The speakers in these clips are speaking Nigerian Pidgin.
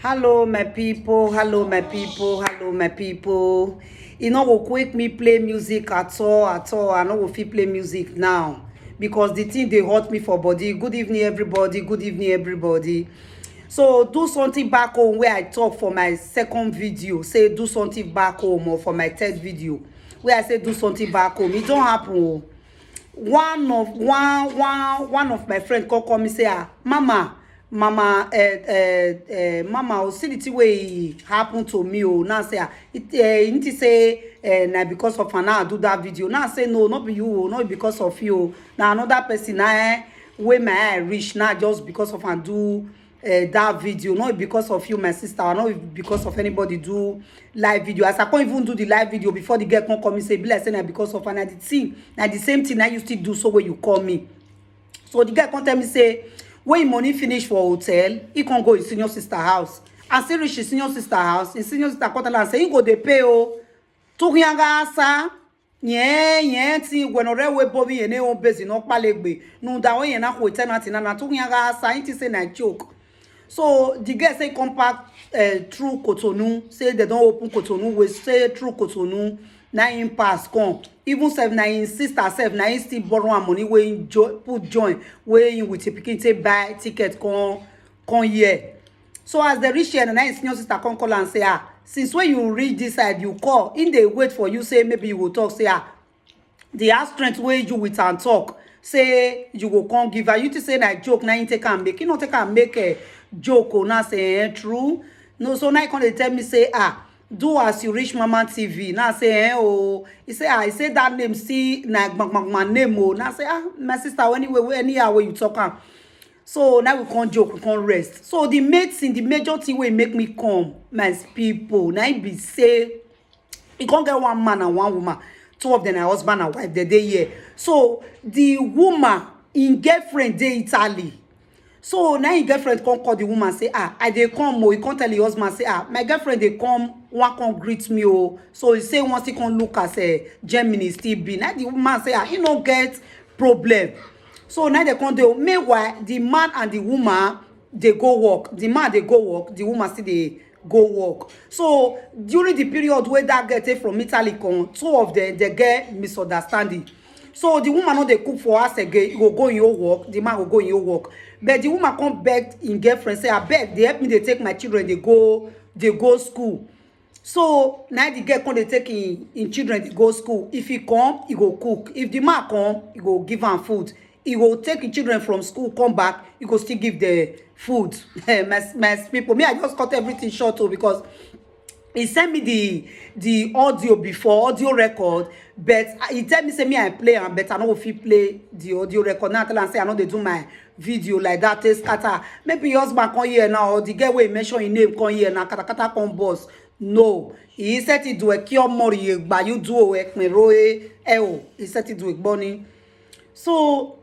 Hello, my people. Hello, my people. Hello, my people. You know, go quick me play music at all, at all. I know go fit play music now because the thing they hurt me for body. Good evening, everybody. Good evening, everybody. So do something back home where I talk for my second video. Say do something back home or for my third video where I say do something back home. It don't happen. Oh. One of my friend call me say mama see the thing wey happen to me now say it need to say na because of her now I do that video now say no not be you not because of you now another person now wey my eye reach now just because of her do that video not because of you my sister or not because of anybody do live video as I can't even do the live video before the girl come me say be like say na because of her na the thing na the same thing I used to do so when you call me so the girl come tell me say when money finish for hotel he can go his senior sister house and say reach his senior sister house his senior sister come tell am say he go dey pay o tukianga asa yẹn ti gwenore we bobi yẹn o base no palegbe nu da won yẹn na ko tenant na tukianga asa he ti say na joke. So the girl say come back through Cotonou, say they don't open Cotonou, we say through Cotonou, na him pass come. Even self na him sister self na him still borrow am money wey him put join, wey him with a pikin take buy ticket come here. So as they reach here, na him senior sister come call and say since when you reach this side you call, in dey wait for you say maybe you go talk say the house strength wey you with and talk say you go come give her you to say na joke na him take am make you no take am make joke o now say true no so now come dey tell me say do as you reach mama tv now say he say that name see na my name o now say my sister anyway anyhow wey you talk am so now we can't joke we can't rest so the major thing wey make me come my people now be say e can't get one man and one woman two of them are husband and wife they here so the woman in girlfriend dey Italy. So now his girlfriend come call the woman say I dey come he can't tell the husband say my girlfriend dey come one come greet me so he say once he come look as Germany still be now the woman say he no get problem so now they come dey meanwhile the man and the woman they go work the man they go work the woman still dey go work so during the period where that girl take from Italy come two of them they get misunderstanding so the woman no dey cook for us again he go in your work the man go in your work but the woman come beg in girlfriend say abeg dey help me dey take my children dey go school so now the girl come dey take in children dey go school if he come he go cook if the man come he go give am food he go take him children from school come back he go still give the food my people me I just cut everything short because he sent me the audio before audio record but he tell me say me I play am but I no go fit play the audio record now tell am say I no dey do my video like that take scatter maybe your husband come here now or the girl wey mention him name come here now katakata come boss no he said it do e kí ọmọ rẹ̀ gba you do o epinro he said it do e gboni so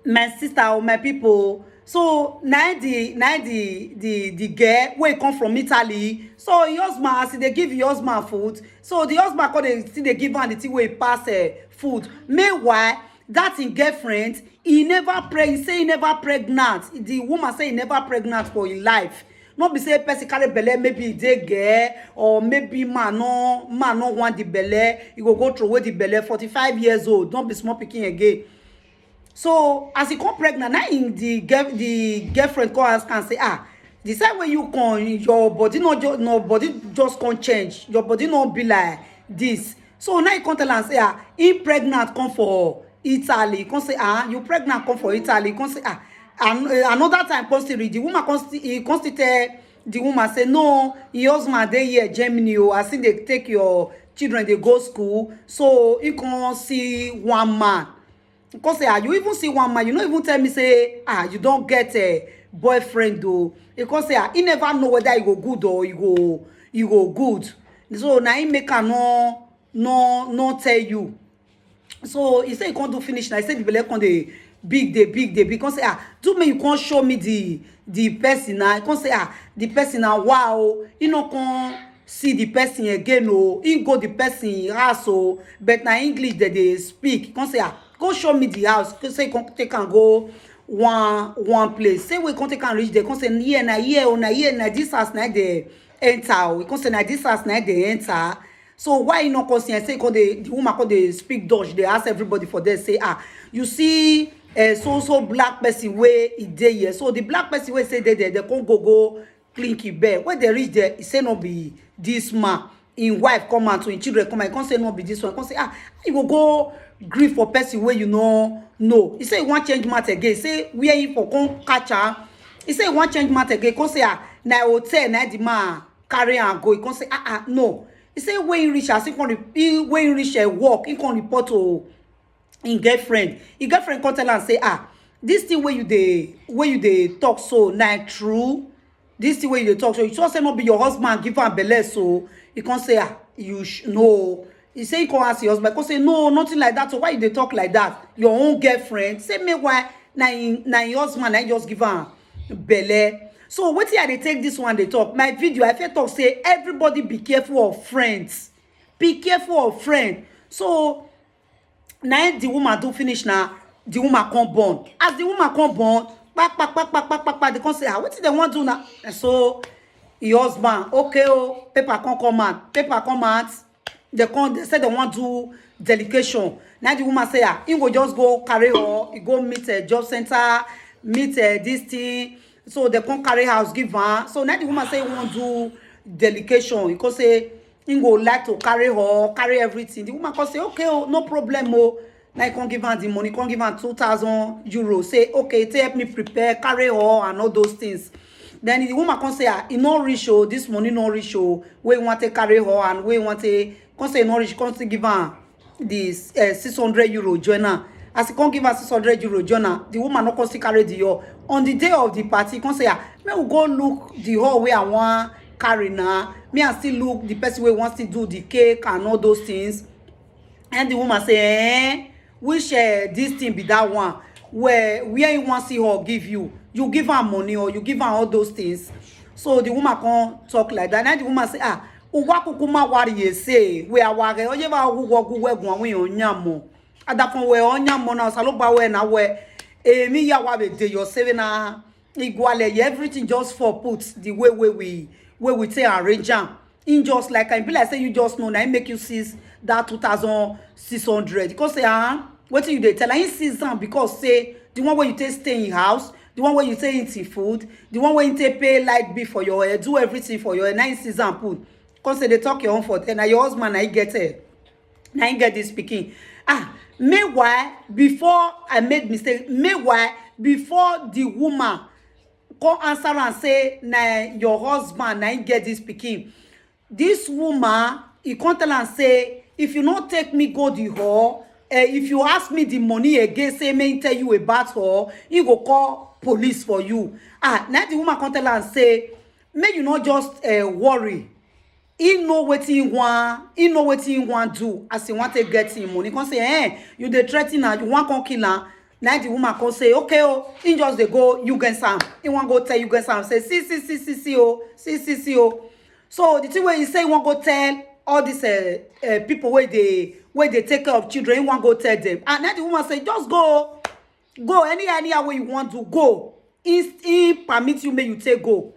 my sister or my people so now the girl wey come from Italy so your husband as they give your husband food so the husband come dey still dey give am the thing wey pass food meanwhile that him girlfriend he say he never pregnant the woman say he never pregnant for him life not be say person carry belle maybe e dey girl or maybe man no want the belle he go throw away the belle 45 years old don't be small pikin again. So as he come pregnant now the girlfriend come ask and say the same way you come your body no body just can't change your body no be like this so now he come tell am say he pregnant come for Italy come say you pregnant come for Italy come say another time come still read the woman come still tell the woman say no your husband dey here Germany as he dey take your children dey go school so he come see one man. Because say you even see one man you no even tell me say you don't get a boyfriend though because say he never know whether he go good or you go good so now he make am no tell you so he say he can't do finish now he say the belle come dey big because say do me you can't show me the person now he can't say the person now wow he no come see the person again he go the person house but na English that they speak he can't say go show me the house say come take and go one place. Say we can't take and reach there. Come say here na this house na they enter. We come say na this house na they enter. So why you not conscious? Say cause the woman cause they speak Dutch. They ask everybody for this. Say you see so black person way it dey here. So the black person way say they can't go clean keep bed. When they reach there, he say no be this man. In wife come out to in children come out. He can't say no be this one. He can't say you go grief for person where you know no. He say he want change matter again. Say where you for come catch her. He say he want change matter again. He can't say na hotel na the man carry and go. He can't say no. He say when he reach as he can when he reach work he can report to in girlfriend. His girlfriend come tell am say this thing where you dey talk so na true. This thing where you dey talk so you sure say no be your husband give am belle so. He can't say you no. He say he can't ask your husband. He can't say no, nothing like that. So why you dey talk like that? Your own girlfriend say me why na your husband I just give am belle. So wetin I dey take this one dey talk. My video I fit talk say everybody be careful of friends. Be careful of friends. So na the woman do finish na the woman come born. As the woman come born, back they come say wetin they want do now? So your husband okay paper come out. They say they want do delegation. Now the woman say he go just go carry her. He go meet a job center, meet this thing. So they come carry house give her. So now the woman say he want do delegation. He go say he go like to carry her, carry everything. The woman come say okay no problem Now he can't give her the money. He can't give her 2,000 euros. Say okay take help me prepare, carry her and all those things. Then the woman can say e no reach this money no reach wey want to carry her and wey want to can say no reach can give her this 600 euro join her. As he can't give her 600 euro join her, the woman no can still carry the hall. On the day of the party can say me we go look the hall where I want carry now. Me and still look the person wey wants to do the cake and all those things. And the woman say which this thing be that one where you want see her give you give her money or you give her all those things. So the woman can't talk like that. Now the woman say uwa kukuma wari say we are wari oye ba gugu wegun we onyamo adafon we onyamo na saloba we na we emi ya wa be dey your saving na igwale everything just for put the way we say arrange am in just like I be like say you just know na make you seize that 2,600 because say wetin you dey tell am seize am because say the one where you take stay in house, the one where you take eat food, the one where you take pay light bill for your do everything for your nice season put. Cause they talk your own for ten. Now your husband now he get it. Now he get this speaking. Meanwhile, before I made mistake, meanwhile, before the woman come answer and say, nah, your husband now he get this speaking. This woman, he come tell and say, if you not take me go the hall, if you ask me the money again, say me tell you about her, he go call police for you. Now the woman come tell and say, may you not just worry. He know what he want do as he want to get him money. He can say, you dey threaten her, you want to kill her. Now the woman can say, okay, he just they go, you get some. He want go tell you get some. Say, see, So the thing where he say he want go tell all these people where they take care of children, he want go tell them. And now the woman say, just go any way you want to go. He permit you, may you take go.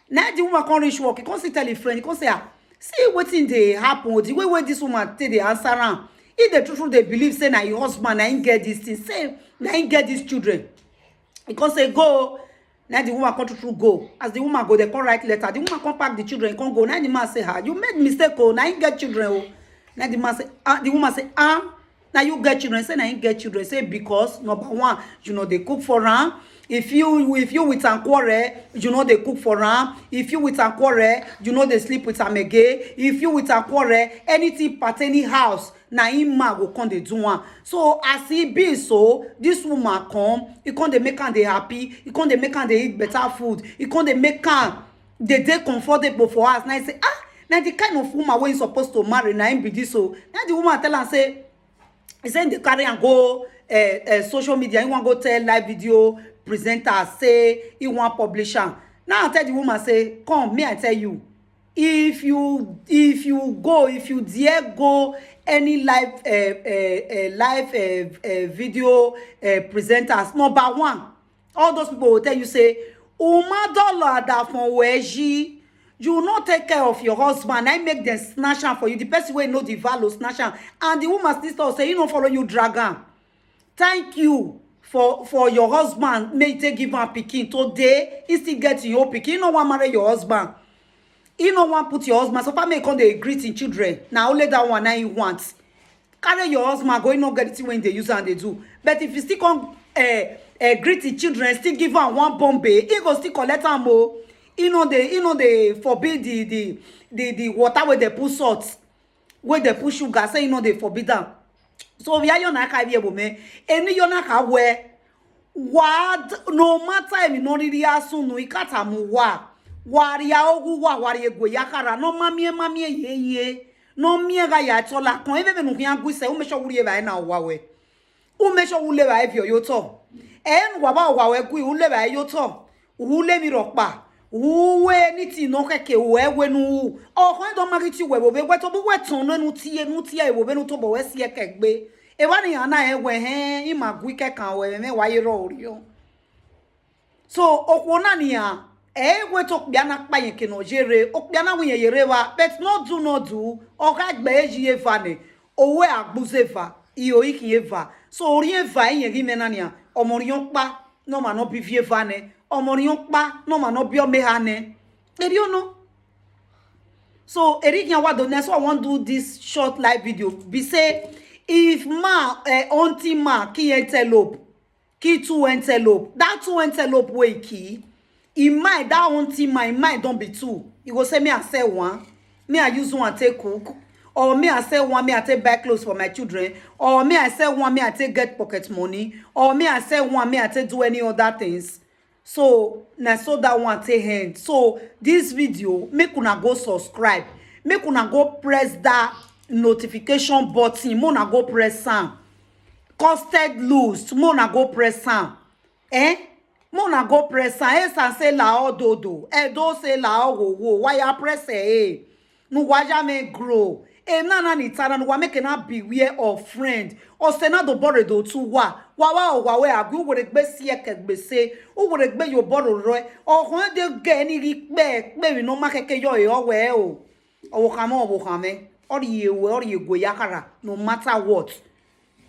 Now the woman can't reach work. He can't tell a friend. He can't say, see what in the happen. The way this woman take the answer around. If the truth they believe say na your husband na him get this thing, say na him get these children. He can't say go. Now the woman can't through go. As the woman go, they can't write letter. The woman can't pack the children. He can't go. Now the man say, you made mistake. Now him get children. Now the man say, the woman say, now you get children. Say now him get children. Say because number one, you know they cook for her. If you with an quarrel, you know they cook for am. If you with an quarrel, you know they sleep with am again. If you with an quarrel, anything pertaining house, na him man go come dey do one. So as he be so, this woman come, he come dey make am dey happy, he come dey make am dey eat better food, he come dey make am dey comfortable for us. Now he say, now the kind of woman wey you supposed to marry, na him be this so. Now the woman tell am say, he say they carry am go social media, he want go tell live video presenter say he want publish am. Now I tell the woman say, come, me I tell you, if you dare go any live video presenters, number one, All those people will tell you, say, Uma dollar that from weji. You will not take care of your husband. I make them snatch am for you. The person will know the value snatch am. And the woman still say, you don't follow you dragon. Thank you for your husband. May take give am pikin. Today, he still get your pikin. You no want marry your husband. You no want put your husband. So far, may come they greeting children. Now only that one now you want. Carry your husband, go, you no get it when they use and they do. But if you still come greeting children, still give am one Bombay, he go still collect am more. They forbid the water where they put salt, where they put sugar. Say they forbid them. So we are yona ka be me. Any yona ka where what no matter if no really asun no ikata mu wa waria ogu wa waria go yakara no mamie ye no miega ya tola kon ebe no hia gu se o me sho wuri e ba na wa we o me sho wule ba e yo to en wa ba wa we gu wule ba yo to wule mi ropa uwe niti no keke wewe nu o kan do mari ti wewe we to bo weton no nu tie e wo be nu to bo we sie kegbe e wa ni ana e we he imagu kekan we me wa yiro ori o so okwo ni a e we to bia na pa yen ke no jere o bia na wen yere wa but no do o ka gbe eji eva ne owe agbuzeva iyo iki eva so ori eva yen ri me na ni a omorion pa no ma no bi vie eva ne omorion pa no ma no bio me hane eri ono so eri yan wa do next I want do this short live video be say if ma auntie ma ki antelope ki two antelope that two antelope wey ki in mind that auntie ma in mind don't be two you go say me I sell one me I use one take cook or me I sell one me I take buy clothes for my children or me I sell one me I take get pocket money or me I sell one me I take do any other things. So na so that one take hand. So this video make una go subscribe, make una go press that notification button, mona go press am. Costed loose, mona go press am. Mona go press am. Esa say la ododo, do say la wo. Why ya press nu waja me grow. Na ni tara nu wa make na beware of friend. O se na do bore do tu wa we agu wo regbe si ekegbese o wo regbe yo boro ro o kan de ge ni ri pe we no ma keke yo e o we o wo kame ori ego yakara no matter what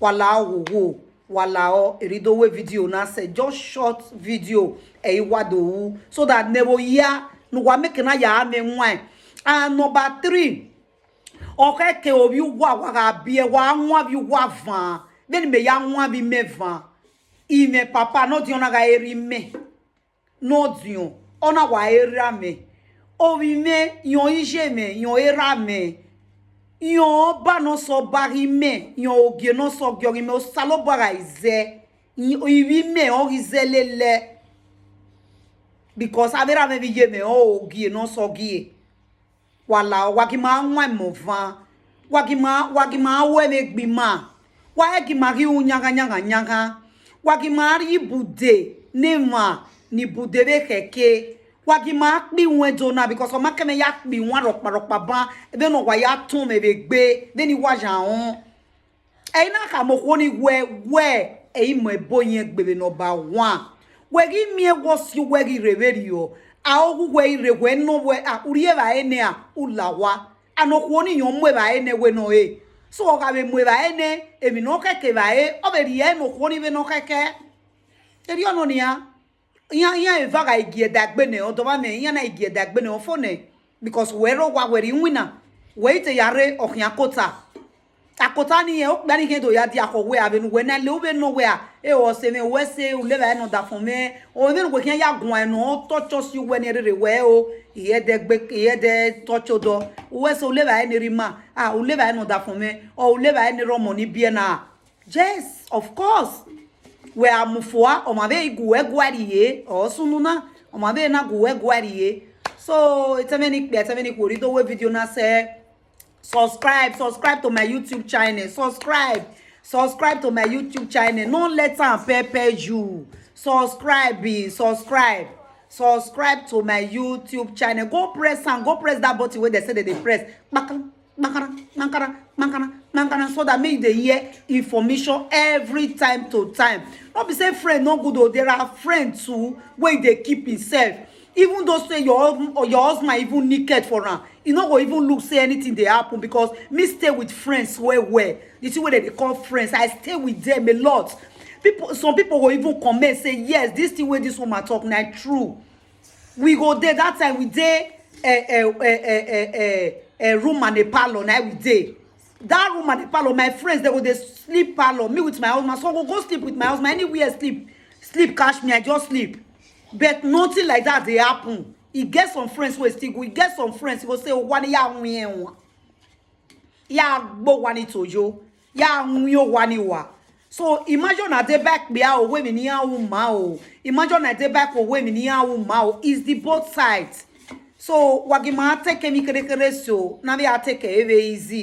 wala wo wala o erido we video na say just short video e wado so that never ya no wa make na ya me nwan and number 3 okay ke obi wa ga bie wa nwa bi wa van then me ya nwa bi me van ime papa no di ona ga eri me no di ona wa era me obi me yon ije me yon era me yon ba no so bari me yon ogie no so gyori me o salo bara ize ibi me o izelele because abera me bi ye me o ogie no so gie wala wagima nwa movan wagima we me gbima wa egima ri unyanga wagima ri bude nema ni bude be keke wagima pi won dona because o makeme ya pi won ropa ban ebe no wa ya tun me be gbe de ni wa jan on na ka mo ko ni we mo eboyin gbebe number 1 we gi mi e wo si we gi reveri o aogu we rewe no we urie ba ene a ulawa anokwo ni yon mwe ba ene we no so o ga be mwe ba ene emi no keke ba o be rie no kwo ni be no keke eri ono ni ya e va ga igie dagbe ne o do ba me na igie dagbe ne o fone because we ro wa we ri nwina we te yare okyan akota ni e o gba ni kedo ya di akowe abenu we na le o be no we o se me we se o le ba no da fun me o be no we kan ya gun enu to cho si we ni rere we o iye de to do we se o le ba ni rima o le ba no da fun me o le ba ni romo ni bie na yes of course we amufoa o ma be igu egwariye o sununa o ma be na gu egwariye so itemeni ko ri do we video na se subscribe to my YouTube channel. Subscribe to my YouTube channel. No let am pepper you. Subscribe to my YouTube channel. Go press that button where they say that they press. Makara. man can so that make the hear information every time to time. Not be say friend no good, there are friends too where they keep himself. Even though say your husband even naked for am, you no go even look say anything dey happen, because me stay with friends well. You see what they call friends, I stay with them a lot. Some people go even comment say yes, this thing where this woman talk na true. We go there that time, we dey a room and a parlor, na we dey that room and a parlor. My friends, they go dey sleep parlor, me with my husband, so go sleep with my husband anywhere. Sleep catch me, I just sleep. But nothing like that dey happen. He get some friends wey still go. He get some friends he go say, "Wani ya nwe ya gbo wani tojo ya nwe wani wa." So imagine na dey back me o we mi ni awun ma o. Imagine na dey back o we mi ni awun ma o. Is the both sides. So wagima take me kere so na me take it easy.